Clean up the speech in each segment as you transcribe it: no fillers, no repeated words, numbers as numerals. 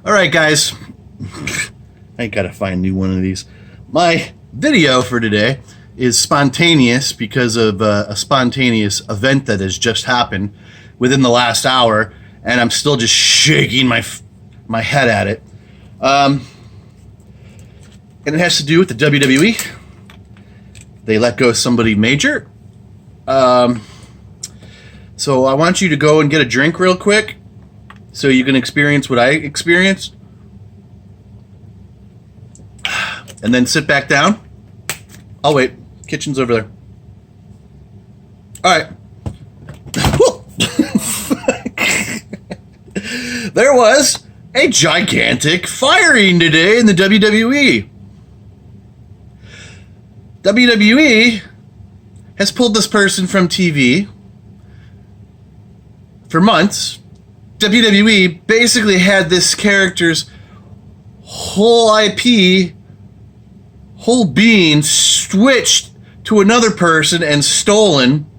All right, guys. I gotta find a new one of these. My video for today is spontaneous because of a spontaneous event that has just happened within the last hour, and I'm still just shaking my head at it. And it has to do with the WWE. They let go of somebody major. So I want you to go and get a drink real quick so you can experience what I experienced. And then sit back down. I'll wait. Kitchen's over there. All right. There was a gigantic firing today in the WWE. WWE has pulled this person from TV for months. WWE basically had this character's whole IP, whole being switched to another person and stolen.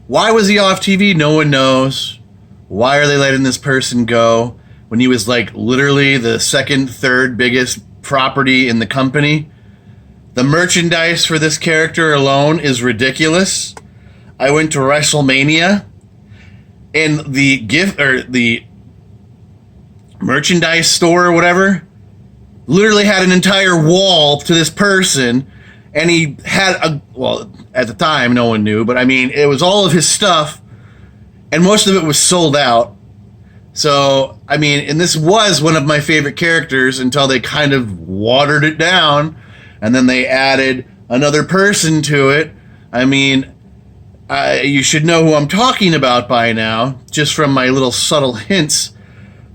Why was he off TV? No one knows. Why are they letting this person go when he was like literally the second, third biggest property in the company? The merchandise for this character alone is ridiculous. I went to WrestleMania and the gift or the merchandise store or whatever literally had an entire wall to this person, and he had well, at the time no one knew, but I mean it was all of his stuff and most of it was sold out. So I mean, and this was one of my favorite characters until they kind of watered it down and then they added another person to it. I mean, you should know who I'm talking about by now, just from my little subtle hints.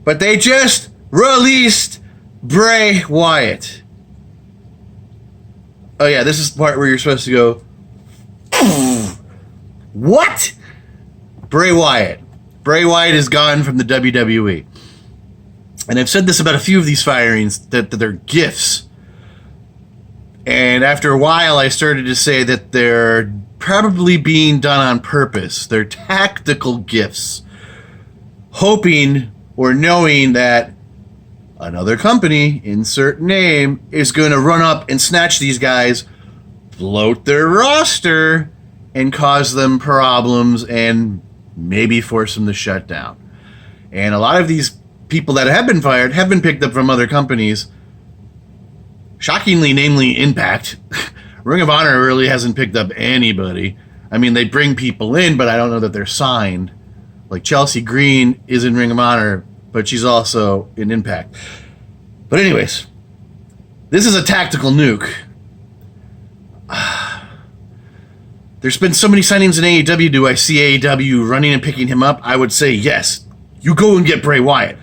But they just released Bray Wyatt. Oh yeah, this is the part where you're supposed to go, what? Bray Wyatt. Bray Wyatt is gone from the WWE. And I've said this about a few of these firings, that they're gifts. And after a while, I started to say that they're probably being done on purpose. They're tactical gifts, hoping or knowing that another company, insert name, is going to run up and snatch these guys, bloat their roster, and cause them problems and maybe force them to shut down. And a lot of these people that have been fired have been picked up from other companies. Shockingly, namely Impact. Ring of Honor really hasn't picked up anybody. I mean, they bring people in, but I don't know that they're signed. Like Chelsea Green is in Ring of Honor, but she's also in Impact. But anyways, this is a tactical nuke. There's been so many signings in AEW. Do I see AEW running and picking him up? I would say yes. You go and get Bray Wyatt.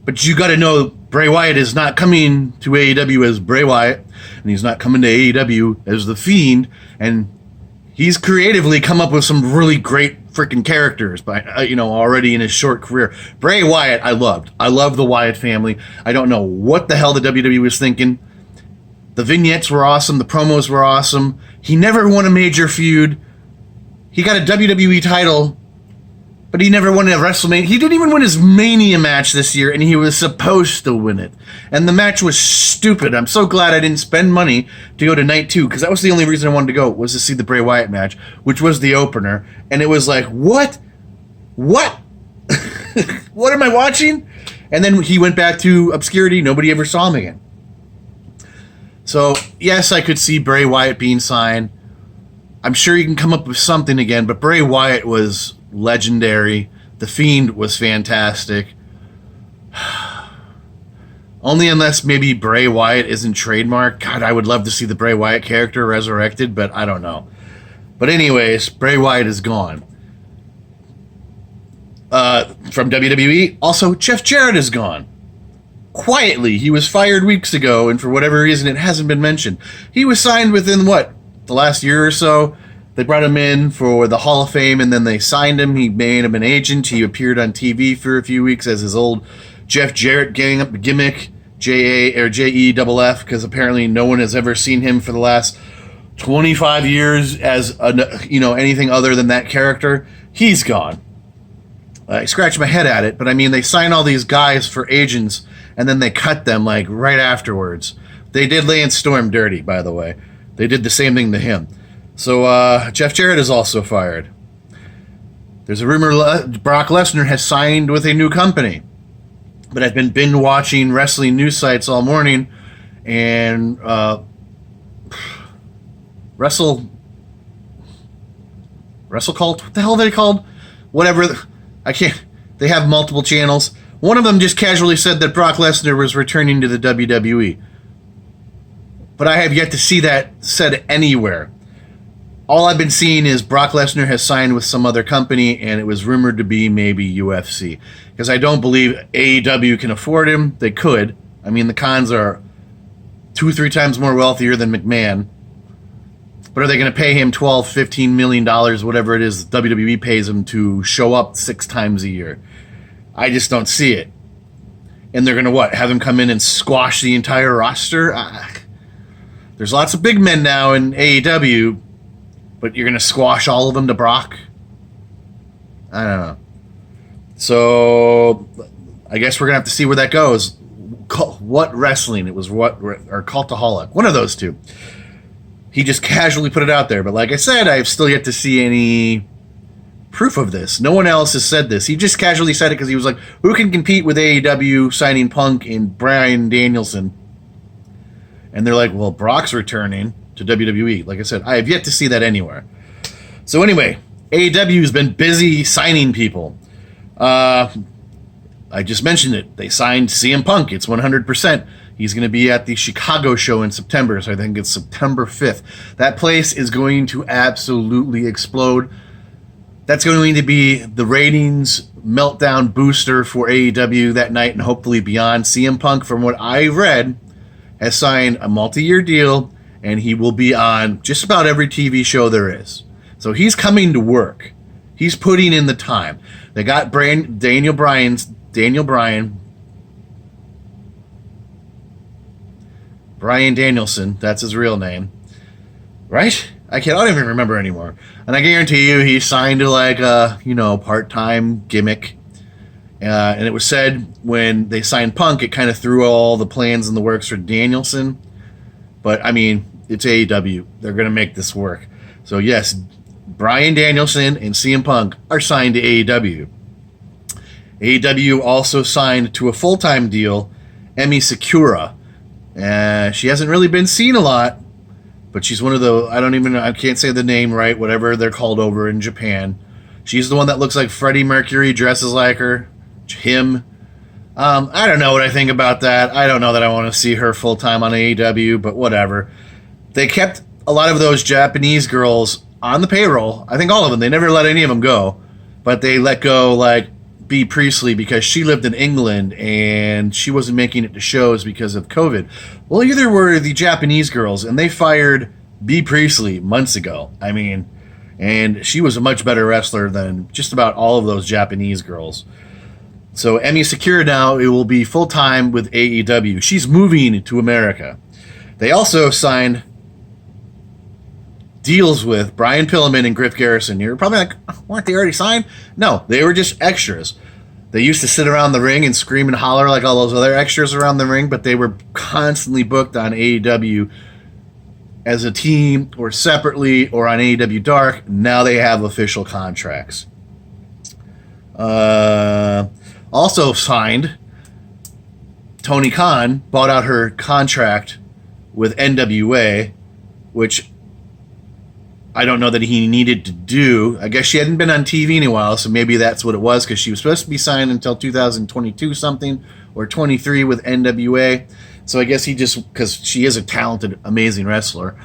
But you got to know Bray Wyatt is not coming to AEW as Bray Wyatt, and he's not coming to AEW as The Fiend, and he's creatively come up with some really great freaking characters, but already in his short career. Bray Wyatt, I loved. I love the Wyatt family. I don't know what the hell the WWE was thinking. The vignettes were awesome. The promos were awesome. He never won a major feud. He got a WWE title, but he never won a WrestleMania. He didn't even win his Mania match this year, and he was supposed to win it. And the match was stupid. I'm so glad I didn't spend money to go to night 2, because that was the only reason I wanted to go, was to see the Bray Wyatt match, which was the opener. And it was like, what? What? What am I watching? And then he went back to obscurity. Nobody ever saw him again. So, yes, I could see Bray Wyatt being signed. I'm sure you can come up with something again, but Bray Wyatt was legendary. The Fiend was fantastic. Only unless maybe Bray Wyatt isn't trademarked. God, I would love to see the Bray Wyatt character resurrected, but I don't know. But anyways, Bray Wyatt is gone. From WWE, also, Jeff Jarrett is gone. Quietly, he was fired weeks ago, and for whatever reason, it hasn't been mentioned. He was signed within, the last year or so. They brought him in for the Hall of Fame, and then they signed him. He made him an agent. He appeared on TV for a few weeks as his old Jeff Jarrett gimmick, Jeff, because apparently no one has ever seen him for the last 25 years as anything other than that character. He's gone. I scratch my head at it, but I mean, they sign all these guys for agents, and then they cut them like right afterwards. They did Lance Storm dirty, by the way. They did the same thing to him. So Jeff Jarrett is also fired. There's a rumor Brock Lesnar has signed with a new company. But I've been binge watching wrestling news sites all morning, and Wrestle Cult? What the hell are they called? Whatever. I can't. They have multiple channels. One of them just casually said that Brock Lesnar was returning to the WWE. But I have yet to see that said anywhere. All I've been seeing is Brock Lesnar has signed with some other company, and it was rumored to be maybe UFC. Because I don't believe AEW can afford him. They could. I mean, the Khans are 2-3 times more wealthier than McMahon. But are they going to pay him $12-15 million, whatever it is WWE pays him to show up 6 times a year? I just don't see it. And they're going to what? Have him come in and squash the entire roster? There's lots of big men now in AEW, but you're going to squash all of them to Brock? I don't know. So I guess we're going to have to see where that goes. What Wrestling? It was what, or Cultaholic. One of those two. He just casually put it out there. But like I said, I've still yet to see any proof of this. No one else has said this. He just casually said it because he was like, who can compete with AEW signing Punk and Bryan Danielson? And they're like, well, Brock's returning to WWE. Like I said, I have yet to see that anywhere. So anyway, AEW has been busy signing people. I just mentioned it. They signed CM Punk. It's 100%. He's going to be at the Chicago show in September, so I think it's September 5th. That place is going to absolutely explode. That's going to be the ratings meltdown booster for AEW that night and hopefully beyond. CM Punk, from what I read, has signed a multi-year deal, and he will be on just about every TV show there is. So he's coming to work. He's putting in the time. They got Daniel Bryan, Bryan Danielson, that's his real name, right? I don't even remember anymore. And I guarantee you he signed to like a, part-time gimmick. And it was said when they signed Punk, it kind of threw all the plans in the works for Danielson. But, I mean, it's AEW. They're going to make this work. So, yes, Bryan Danielson and CM Punk are signed to AEW. AEW also signed to a full-time deal Emi Sakura. She hasn't really been seen a lot, but she's one of the, I can't say the name right, whatever they're called over in Japan. She's the one that looks like Freddie Mercury, dresses like him. I don't know what I think about that. I don't know that I want to see her full-time on AEW, but whatever. They kept a lot of those Japanese girls on the payroll. I think all of them. They never let any of them go, but they let go, like, Bea Priestley because she lived in England and she wasn't making it to shows because of COVID. Well, either were the Japanese girls, and they fired Bea Priestley months ago. I mean, and she was a much better wrestler than just about all of those Japanese girls. So Emi Sakura now, it will be full-time with AEW. She's moving to America. They also signed deals with Brian Pillman and Griff Garrison. You're probably like, weren't they already signed? No, they were just extras. They used to sit around the ring and scream and holler like all those other extras around the ring, but they were constantly booked on AEW as a team or separately or on AEW Dark. Now they have official contracts. Also signed, Tony Khan bought out her contract with NWA, which I don't know that he needed to do. I guess she hadn't been on TV in a while, so maybe that's what it was, because she was supposed to be signed until 2022 something, or 23 with NWA. So I guess he just, because she is a talented, amazing wrestler,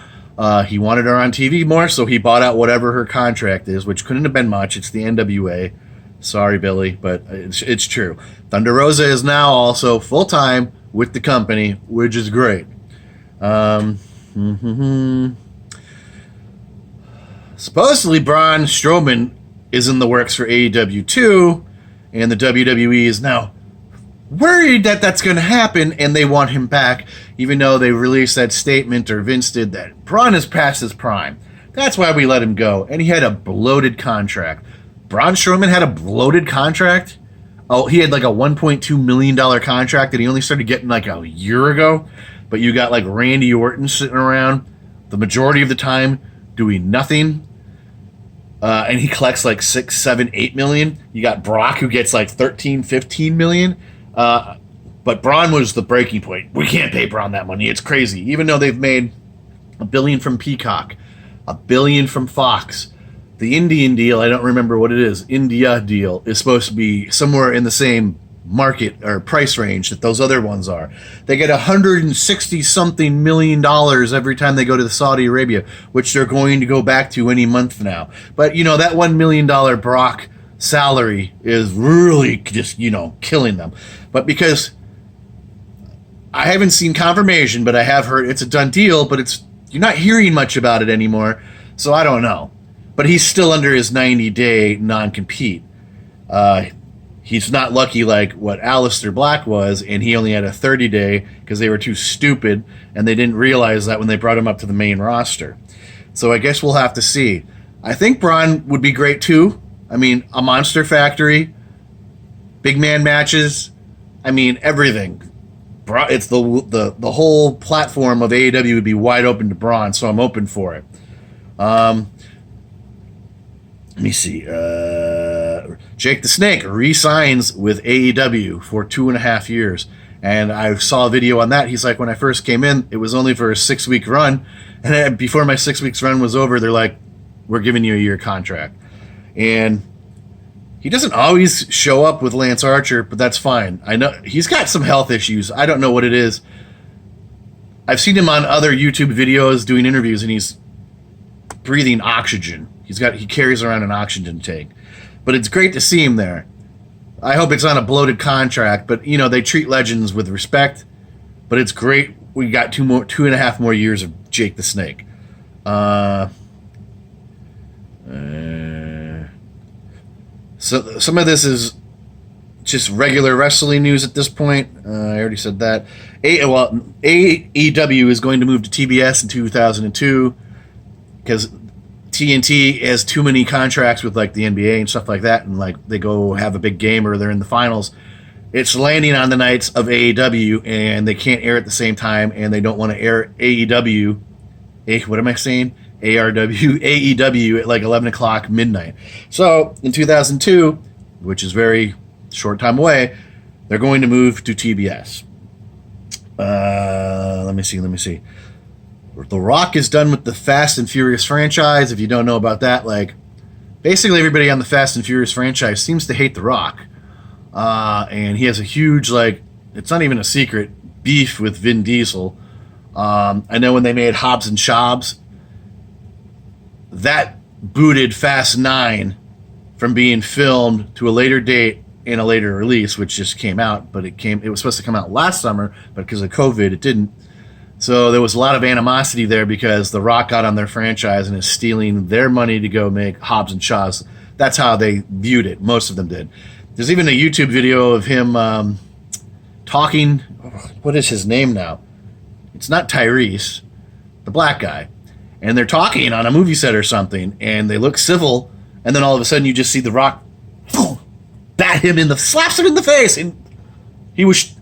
he wanted her on TV more, so he bought out whatever her contract is, which couldn't have been much. It's the NWA. Sorry, Billy, but it's true. Thunder Rosa is now also full-time with the company, which is great. Supposedly, Braun Strowman is in the works for AEW too, and the WWE is now worried that that's going to happen, and they want him back, even though they released that statement, or Vince did, that Braun is past his prime. That's why we let him go, and he had a bloated contract. Braun Strowman had a bloated contract. Oh, he had like a $1.2 million contract that he only started getting like a year ago. But you got like Randy Orton sitting around the majority of the time doing nothing. And he collects like 6, 7, 8 million. You got Brock who gets like 13, 15 million. But Braun was the breaking point. We can't pay Braun that money. It's crazy. Even though they've made $1 billion from Peacock, $1 billion from Fox. The Indian deal, I don't remember what it is. India deal is supposed to be somewhere in the same market or price range that those other ones are. They get $160-something million every time they go to Saudi Arabia, which they're going to go back to any month now. But, you know, that $1 million Brock salary is really just, you know, killing them. But because I haven't seen confirmation, but I have heard it's a done deal, but you're not hearing much about it anymore, so I don't know. But he's still under his 90-day non-compete. He's not lucky like what Aleister Black was, and he only had a 30-day because they were too stupid, and they didn't realize that when they brought him up to the main roster. So I guess we'll have to see. I think Braun would be great too. I mean, a monster factory, big man matches. I mean, everything. It's the whole platform of AEW would be wide open to Braun, so I'm open for it. Let me see. Jake the Snake re-signs with AEW for 2.5 years. And I saw a video on that. He's like, when I first came in, it was only for a 6-week run. And then before my 6 weeks run was over, they're like, we're giving you a year contract. And he doesn't always show up with Lance Archer, but that's fine. I know he's got some health issues. I don't know what it is. I've seen him on other YouTube videos doing interviews, and he's breathing oxygen. He carries around an oxygen tank. But it's great to see him there. I hope it's on a bloated contract, but you know, they treat legends with respect. But it's great. We got 2.5 more years of Jake the Snake. So some of this is just regular wrestling news at this point. I already said that. AEW is going to move to TBS in 2002 because TNT has too many contracts with like the NBA and stuff like that, and like they go have a big game or they're in the finals. It's landing on the nights of AEW, and they can't air at the same time, and they don't want to air AEW. What am I saying? AEW at like 11 o'clock midnight. So in 2002, which is very short time away, they're going to move to TBS. Let me see. The Rock is done with the Fast and Furious franchise. If you don't know about that, like basically everybody on the Fast and Furious franchise seems to hate The Rock. And he has a huge, like, it's not even a secret, beef with Vin Diesel. I know when they made Hobbs and Shobbs, that booted Fast 9 from being filmed to a later date and a later release, which just came out, but it was supposed to come out last summer, but because of COVID, it didn't. So there was a lot of animosity there because The Rock got on their franchise and is stealing their money to go make Hobbs and Shaws. That's how they viewed it. Most of them did. There's even a YouTube video of him talking. What is his name now? It's not Tyrese, the black guy. And they're talking on a movie set or something, and they look civil, and then all of a sudden you just see The Rock slaps him in the face, and he was,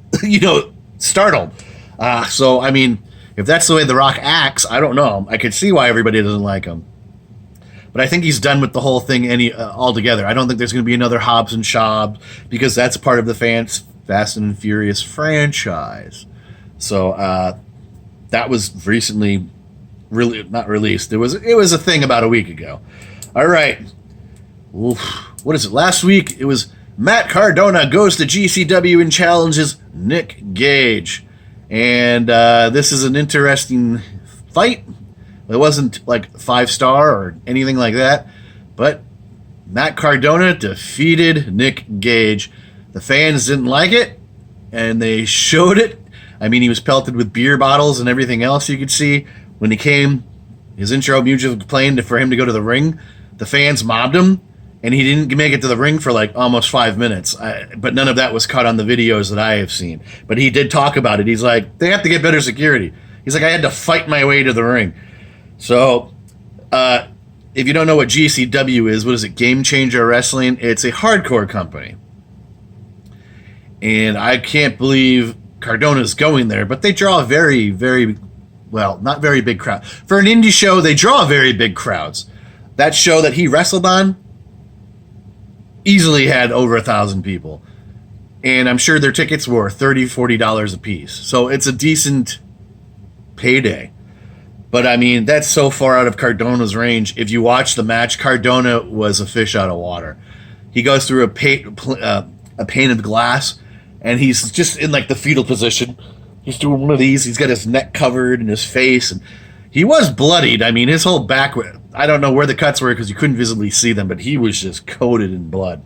startled. So, I mean, if that's the way The Rock acts, I don't know. I could see why everybody doesn't like him. But I think he's done with the whole thing altogether. I don't think there's going to be another Hobbs and Shabbs because that's part of the Fast and Furious franchise. So that was recently really not released. It was a thing about a week ago. All right. Oof. What is it? Last week, it was Matt Cardona goes to GCW and challenges Nick Gage. And this is an interesting fight. It wasn't like 5-star or anything like that. But Matt Cardona defeated Nick Gage. The fans didn't like it, and they showed it. I mean, he was pelted with beer bottles and everything else you could see. When he came, his intro music was playing for him to go to the ring. The fans mobbed him, and he didn't make it to the ring for like almost 5 minutes. But none of that was caught on the videos that I have seen. But he did talk about it. He's like, they have to get better security. He's like, I had to fight my way to the ring. So if you don't know what GCW is, what is it? Game Changer Wrestling. It's a hardcore company. And I can't believe Cardona's going there, but they draw a very, very, well, not very big crowd. For an indie show, they draw very big crowds. That show that he wrestled on easily had over 1,000 people. And I'm sure their tickets were $30, $40 a piece. So it's a decent payday. But I mean, that's so far out of Cardona's range. If you watch the match, Cardona was a fish out of water. He goes through a pane of glass, and he's just in like the fetal position. He's doing one of these. He's got his neck covered and his face, and he was bloodied. I mean, his whole back. I don't know where the cuts were because you couldn't visibly see them, but he was just coated in blood.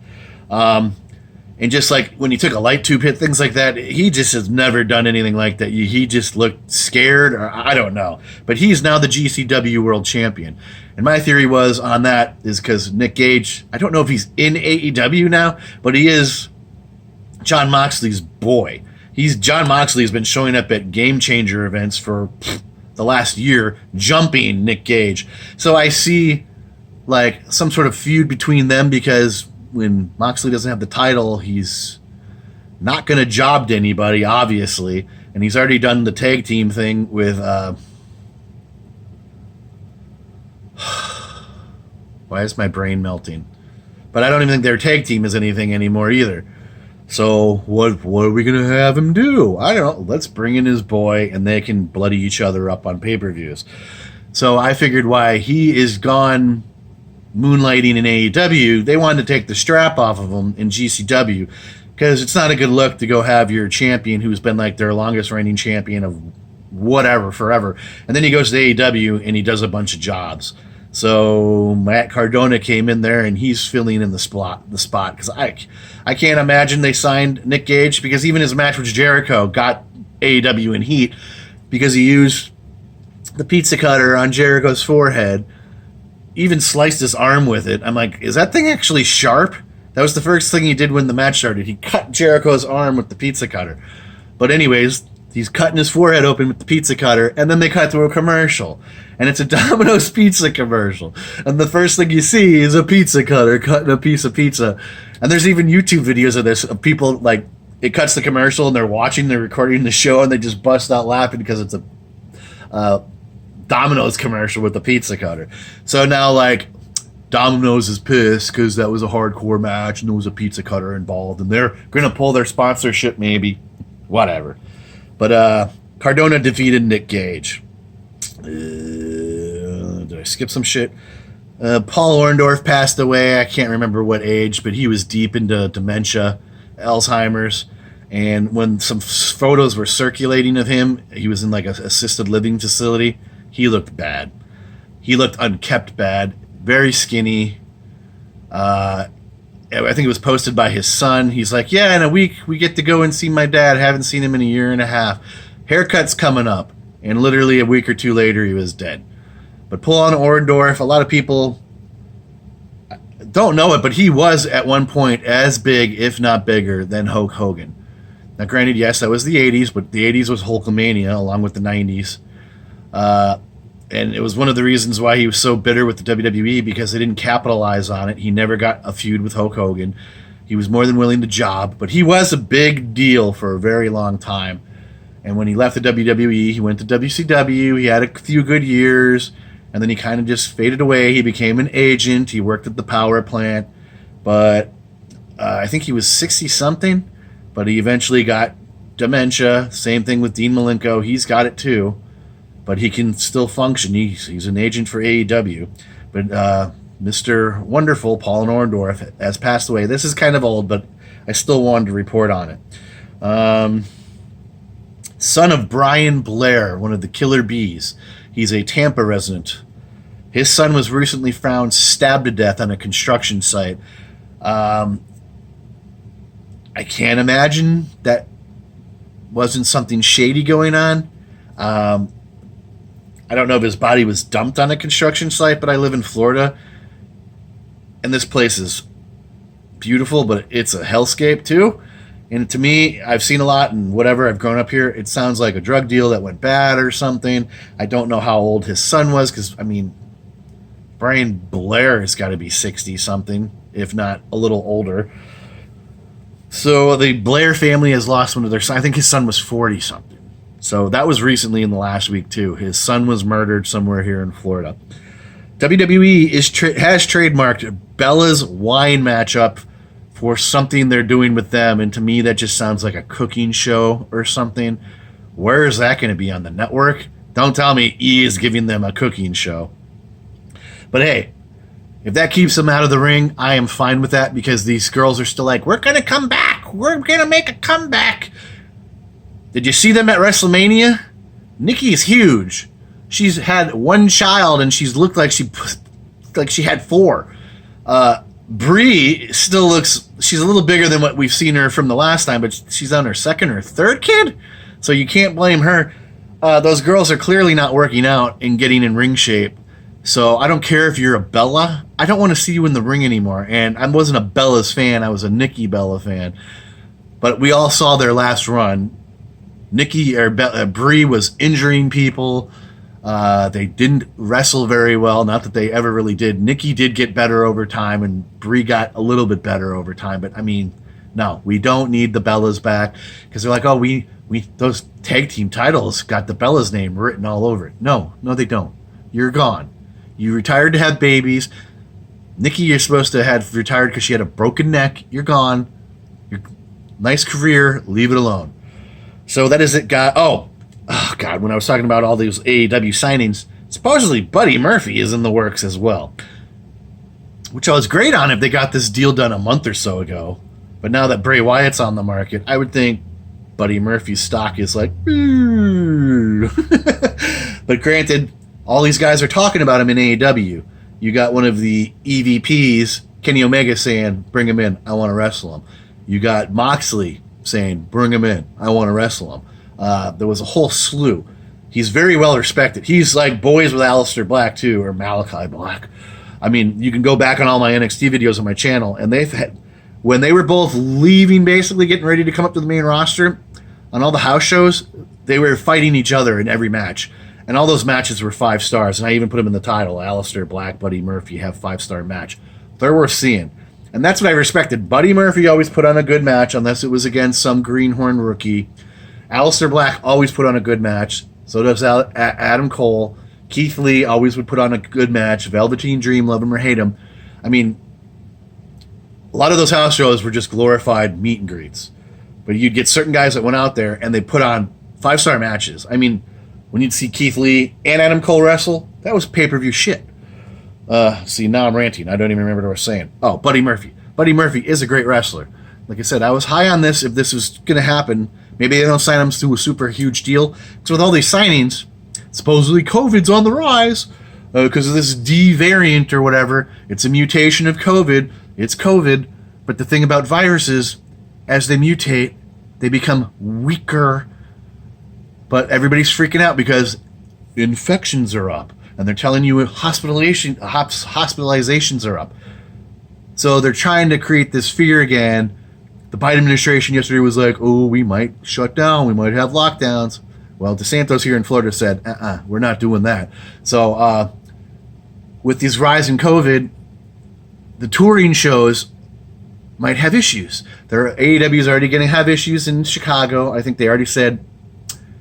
And just like when he took a light tube hit, things like that, he just has never done anything like that. He just looked scared, or I don't know. But he's now the GCW World Champion. And my theory was on that is because Nick Gage, I don't know if he's in AEW now, but he is Jon Moxley's boy. Jon Moxley has been showing up at Game Changer events for the last year, jumping Nick Gage. So I see like some sort of feud between them because when Moxley doesn't have the title, he's not going to job to anybody, obviously. And he's already done the tag team thing with... why is my brain melting? But I don't even think their tag team is anything anymore either. So what are we going to have him do? I don't know. Let's bring in his boy, and they can bloody each other up on pay-per-views. So I figured why he is gone moonlighting in AEW, they wanted to take the strap off of him in GCW because it's not a good look to go have your champion who's been like their longest reigning champion of whatever forever, and then he goes to AEW and he does a bunch of jobs. So Matt Cardona came in there and he's filling in the spot because I can't imagine they signed Nick Gage because even his match with Jericho got AEW in heat because he used the pizza cutter on Jericho's forehead, even sliced his arm with it. I'm like, is that thing actually sharp? That was the first thing he did when the match started. He cut Jericho's arm with the pizza cutter. But anyways, he's cutting his forehead open with the pizza cutter, and then they cut to a commercial. And it's a Domino's pizza commercial. And the first thing you see is a pizza cutter cutting a piece of pizza. And there's even YouTube videos of this, of people, like, it cuts the commercial, and they're recording the show, and they just bust out laughing because it's a Domino's commercial with the pizza cutter. So now, like, Domino's is pissed because that was a hardcore match and there was a pizza cutter involved, and they're going to pull their sponsorship, maybe. Whatever. But Cardona defeated Nick Gage. Did I skip some shit? Paul Orndorf passed away. I can't remember what age, but he was deep into dementia, Alzheimer's. And when some photos were circulating of him, he was in like an assisted living facility. He looked bad. He looked unkept bad. Very skinny. I think it was posted by his son. He's like, yeah, in a week we get to go and see my dad. Haven't seen him in a year and a half. Haircut's coming up. And literally a week or two later, he was dead. But pull on Orndorf. A lot of people don't know it, but he was at one point as big, if not bigger, than Hulk Hogan. Now, granted, yes, that was the 80s, but the 80s was Hulkamania along with the 90s. And it was one of the reasons why he was so bitter with the WWE because they didn't capitalize on it. He never got a feud with Hulk Hogan. He was more than willing to job, but he was a big deal for a very long time. And when he left the WWE, he went to WCW. He had a few good years, and then he kind of just faded away. He became an agent. He worked at the power plant, but I think he was 60-something, but he eventually got dementia. Same thing with Dean Malenko. He's got it too. But he can still function. He's an agent for AEW. But Mr. Wonderful, Paul Orndorf, has passed away. This is kind of old, but I still wanted to report on it. Son of Brian Blair, one of the Killer Bees. He's a Tampa resident. His son was recently found stabbed to death on a construction site. I can't imagine that wasn't something shady going on. I don't know if his body was dumped on a construction site, but I live in Florida, and this place is beautiful, but it's a hellscape too. And to me, I've seen a lot, and whatever, I've grown up here, it sounds like a drug deal that went bad or something. I don't know how old his son was, because, I mean, Brian Blair has got to be 60-something, if not a little older. So the Blair family has lost one of their sons. I think his son was 40-something. So that was recently in the last week, too. His son was murdered somewhere here in Florida. WWE has trademarked Bella's wine matchup for something they're doing with them, and to me that just sounds like a cooking show or something. Where is that going to be, on the network? Don't tell me E is giving them a cooking show. But hey, if that keeps them out of the ring, I am fine with that, because these girls are still like, we're going to come back. We're going to make a comeback. Did you see them at WrestleMania? Nikki's huge. She's had one child, and she's looked like she had four. Brie still looks, she's a little bigger than what we've seen her from the last time, but she's on her second or third kid, so you can't blame her. Those girls are clearly not working out and getting in ring shape. So I don't care if you're a Bella. I don't want to see you in the ring anymore. And I wasn't a Bella's fan. I was a Nikki Bella fan. But we all saw their last run. Brie was injuring people. They didn't wrestle very well. Not that they ever really did. Nikki did get better over time, and Brie got a little bit better over time. But I mean, no, we don't need the Bellas back, because they're like, oh, we those tag team titles got the Bellas name written all over it. No, they don't. You're gone. You retired to have babies. Nikki, you're supposed to have retired because she had a broken neck. You're gone. Nice career. Leave it alone. So that is it, guy. Oh, God, when I was talking about all these AEW signings, supposedly Buddy Murphy is in the works as well, which I was great on if they got this deal done a month or so ago. But now that Bray Wyatt's on the market, I would think Buddy Murphy's stock is like, but granted, all these guys are talking about him in AEW. You got one of the EVPs, Kenny Omega, saying, bring him in, I want to wrestle him. You got Moxley saying, bring him in, I want to wrestle him. There was a whole slew. He's very well respected. He's like boys with Aleister Black, too, or Malachi Black. I mean, you can go back on all my NXT videos on my channel, and they've had, when they were both leaving, basically getting ready to come up to the main roster, on all the house shows, they were fighting each other in every match. And all those matches were 5 stars, and I even put them in the title. Aleister Black, Buddy Murphy have 5-star match. They're worth seeing. And that's what I respected. Buddy Murphy always put on a good match, unless it was against some greenhorn rookie. Aleister Black always put on a good match. So does Adam Cole. Keith Lee always would put on a good match. Velveteen Dream, love him or hate him. I mean, a lot of those house shows were just glorified meet and greets. But you'd get certain guys that went out there, and they put on 5-star matches. I mean, when you'd see Keith Lee and Adam Cole wrestle, that was pay-per-view shit. See, now I'm ranting. I don't even remember what I was saying. Oh, Buddy Murphy. Buddy Murphy is a great wrestler. Like I said, I was high on this if this was going to happen. Maybe they don't sign him to a super huge deal. Because with all these signings, supposedly COVID's on the rise because of this D variant or whatever. It's a mutation of COVID. It's COVID. But the thing about viruses, as they mutate, they become weaker. But everybody's freaking out because infections are up. And they're telling you hospitalizations are up. So they're trying to create this fear again. The Biden administration yesterday was like, oh, we might shut down. We might have lockdowns. Well, DeSantis here in Florida said, we're not doing that. So with this rise in COVID, the touring shows might have issues. AEW is already going to have issues in Chicago. I think they already said,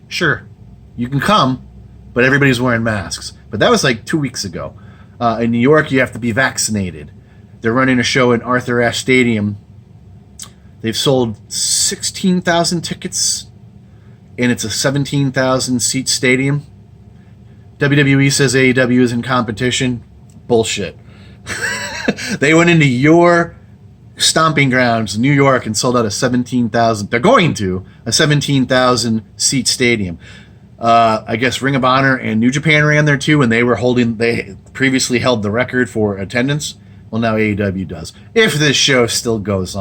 sure, you can come, but everybody's wearing masks. But that was like 2 weeks ago. In New York, you have to be vaccinated. They're running a show in Arthur Ashe Stadium. They've sold 16,000 tickets, and it's a 17,000-seat stadium. WWE says AEW is in competition. Bullshit. They went into your stomping grounds, New York, and sold out a 17,000. They're going to a 17,000-seat stadium. I guess Ring of Honor and New Japan ran there too, and they previously held the record for attendance. Well, now AEW does. If this show still goes on.